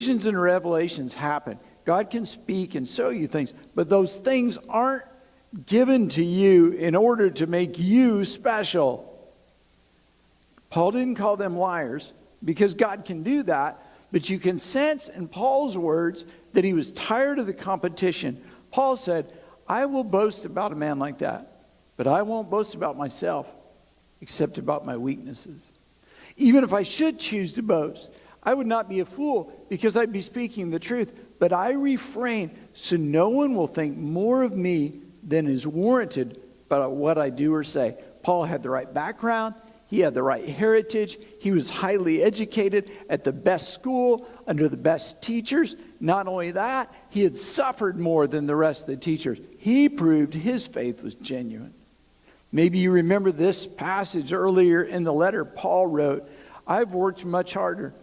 Visions and revelations happen. God can speak and show you things, but those things aren't given to you in order to make you special. Paul didn't call them liars because God can do that, but you can sense in Paul's words that he was tired of the competition. Paul said, I will boast about a man like that, but I won't boast about myself except about my weaknesses. Even if I should choose to boast, I would not be a fool because I'd be speaking the truth, but I refrain so no one will think more of me than is warranted by what I do or say. Paul had the right background. He had the right heritage. He was highly educated at the best school, under the best teachers. Not only that, he had suffered more than the rest of the teachers. He proved his faith was genuine. Maybe you remember this passage earlier in the letter. Paul wrote, I've worked much harder,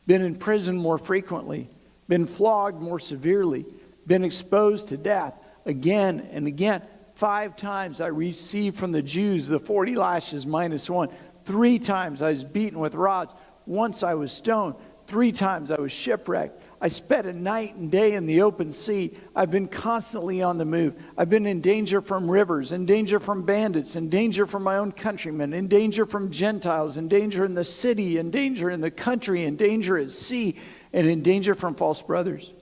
been in prison more frequently, been flogged more severely, been exposed to death again and again. 5 times I received from the Jews the 40 lashes minus 1. 3 times I was beaten with rods. Once I was stoned. 3 times I was shipwrecked. I spent a night and day in the open sea. I've been constantly on the move. I've been in danger from rivers, in danger from bandits, in danger from my own countrymen, in danger from Gentiles, in danger in the city, in danger in the country, in danger at sea, and in danger from false brothers.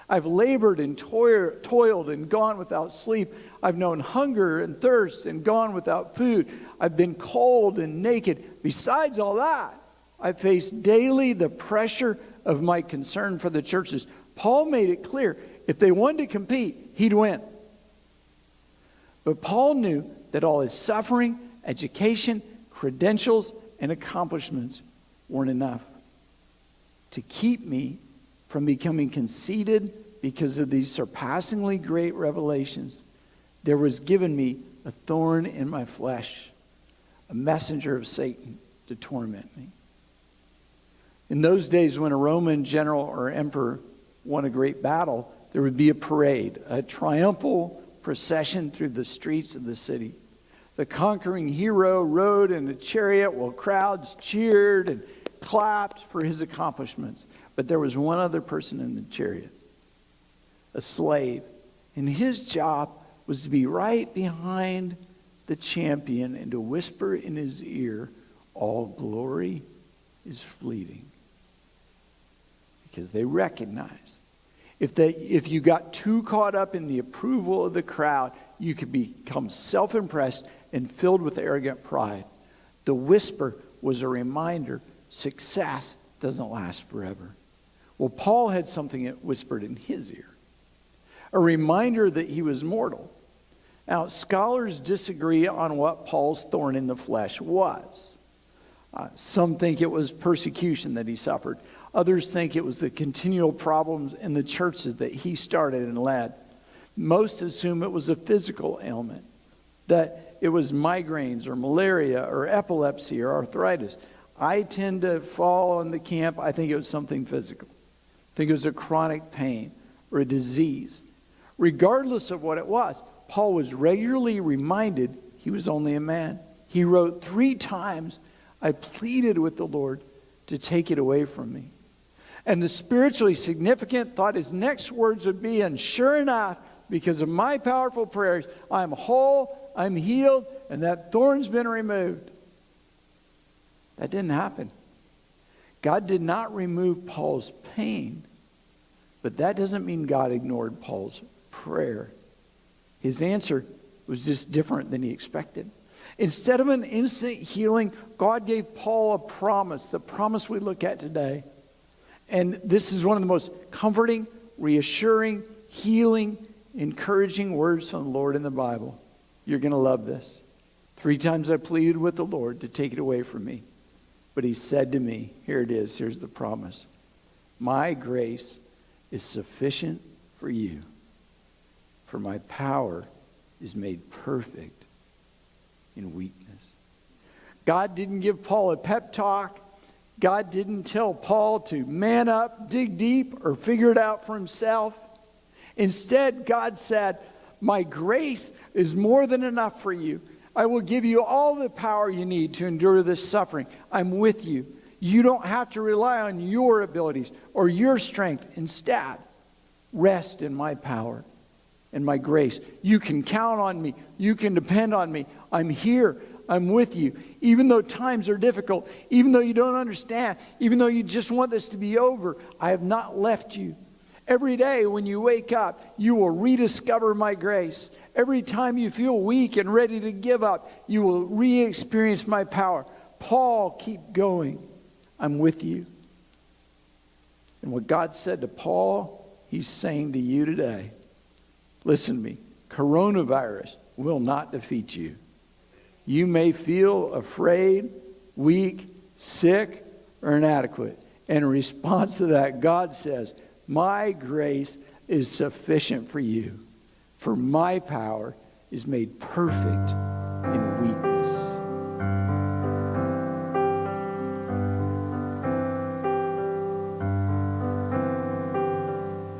I've labored and toiled and gone without sleep. I've known hunger and thirst and gone without food. I've been cold and naked. Besides all that, I face daily the pressure of my concern for the churches. Paul made it clear, if they wanted to compete, he'd win. But Paul knew that all his suffering, education, credentials, and accomplishments weren't enough to keep me from becoming conceited because of these surpassingly great revelations. There was given me a thorn in my flesh, a messenger of Satan to torment me. In those days, when a Roman general or emperor won a great battle, there would be a parade, a triumphal procession through the streets of the city. The conquering hero rode in a chariot while crowds cheered and clapped for his accomplishments. But there was one other person in the chariot, a slave, and his job was to be right behind the champion and to whisper in his ear, all glory is fleeting. Because they recognized if you got too caught up in the approval of the crowd, you could become self-impressed and filled with arrogant pride. The whisper was a reminder, success doesn't last forever. Well, Paul had something that whispered in his ear, a reminder that he was mortal. Now, scholars disagree on what Paul's thorn in the flesh was. Some think it was persecution that he suffered. Others think it was the continual problems in the churches that he started and led. Most assume it was a physical ailment, that it was migraines or malaria or epilepsy or arthritis. I tend to fall in the camp, I think it was something physical. I think it was a chronic pain or a disease. Regardless of what it was, Paul was regularly reminded he was only a man. He wrote 3 times, I pleaded with the Lord to take it away from me. And the spiritually significant thought his next words would be, and sure enough, because of my powerful prayers, I'm whole, I'm healed, and that thorn's been removed. That didn't happen. God did not remove Paul's pain, but that doesn't mean God ignored Paul's prayer. His answer was just different than he expected. Instead of an instant healing, God gave Paul a promise, the promise we look at today. And this is one of the most comforting, reassuring, healing, encouraging words from the Lord in the Bible. You're going to love this. 3 times I pleaded with the Lord to take it away from me. But he said to me, here it is, here's the promise. My grace is sufficient for you, for my power is made perfect in weakness. God didn't give Paul a pep talk. God didn't tell Paul to man up, dig deep, or figure it out for himself. Instead, God said, my grace is more than enough for you. I will give you all the power you need to endure this suffering. I'm with you. You don't have to rely on your abilities or your strength. Instead, rest in my power and my grace. You can count on me. You can depend on me. I'm here. I'm with you. Even though times are difficult, even though you don't understand, even though you just want this to be over, I have not left you. Every day when you wake up, you will rediscover my grace. Every time you feel weak and ready to give up, you will re-experience my power. Paul, keep going. I'm with you. And what God said to Paul, he's saying to you today. Listen to me. Coronavirus will not defeat you. You may feel afraid, weak, sick, or inadequate. And in response to that, God says, my grace is sufficient for you, for my power is made perfect in weakness.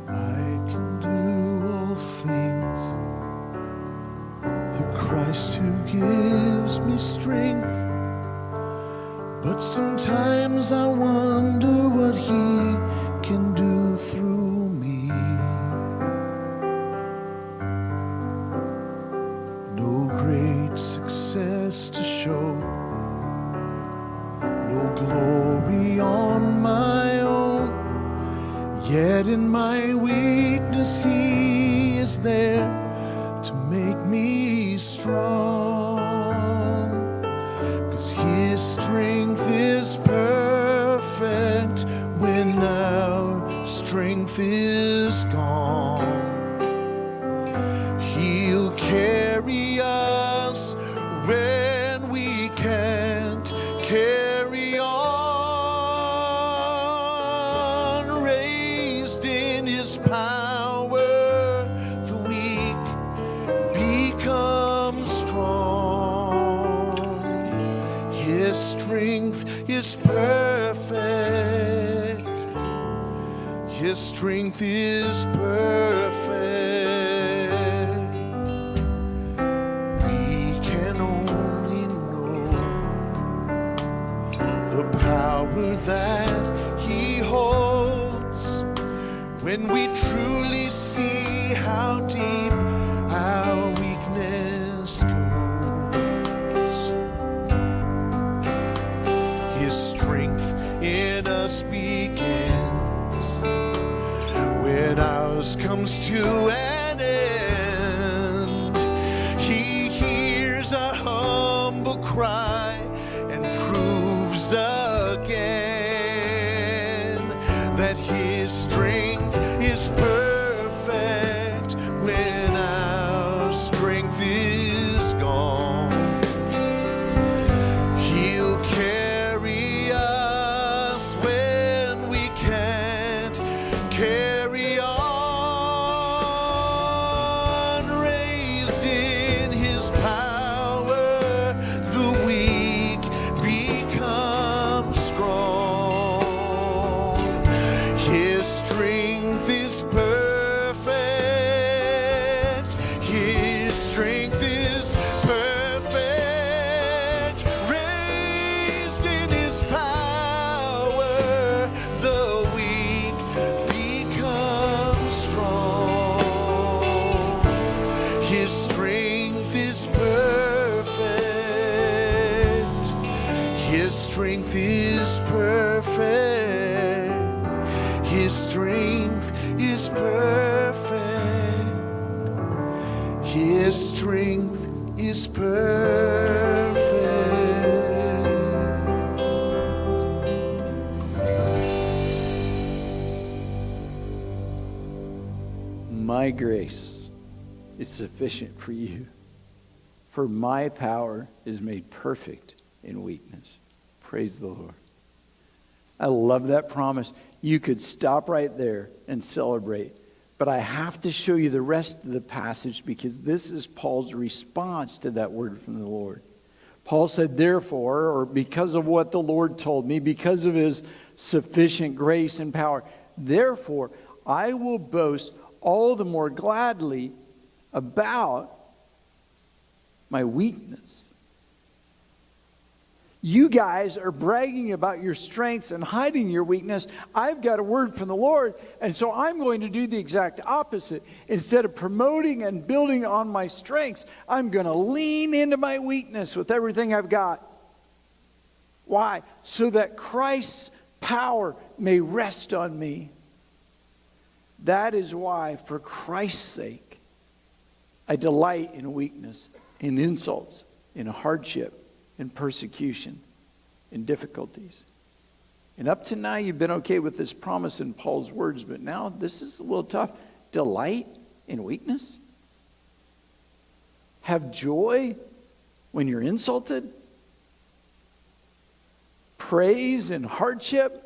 I can do all things through Christ who gives me strength, but sometimes I wonder what He can do through me. No great success to show, no glory on my own, yet in my weakness He is there to make me strong, 'cause His strength is perfect when our strength is gone. He'll carry us when we can't carry on. Raised in His power, the weak become strong. His strength is perfect. His strength is perfect. We can only know the power that He holds when we truly see how deep our weakness goes. His strength in us begins when ours comes to an end. He hears our humble cry and proves again that His strength is perfect when our strength is gone. He'll carry us when we can't carry on. Raised in His power, the weak become strong. His strength is perfect. His strength is perfect. Raised in His power, the weak become strong. His strength is perfect. His strength is perfect. His strength is perfect. His strength is perfect. My grace is sufficient for you, for my power is made perfect in weakness. Praise the Lord. I love that promise. You could stop right there and celebrate, but I have to show you the rest of the passage because this is Paul's response to that word from the Lord. Paul said, therefore, or because of what the Lord told me, because of His sufficient grace and power, therefore, I will boast all the more gladly about my weakness. You guys are bragging about your strengths and hiding your weakness. I've got a word from the Lord, and so I'm going to do the exact opposite. Instead of promoting and building on my strengths, I'm going to lean into my weakness with everything I've got. Why? So that Christ's power may rest on me. That is why, for Christ's sake, I delight in weakness, in insults, in hardship, in persecution, in difficulties. And up to now, you've been okay with this promise in Paul's words, but now this is a little tough. Delight in weakness? Have joy when you're insulted? Praise in hardship?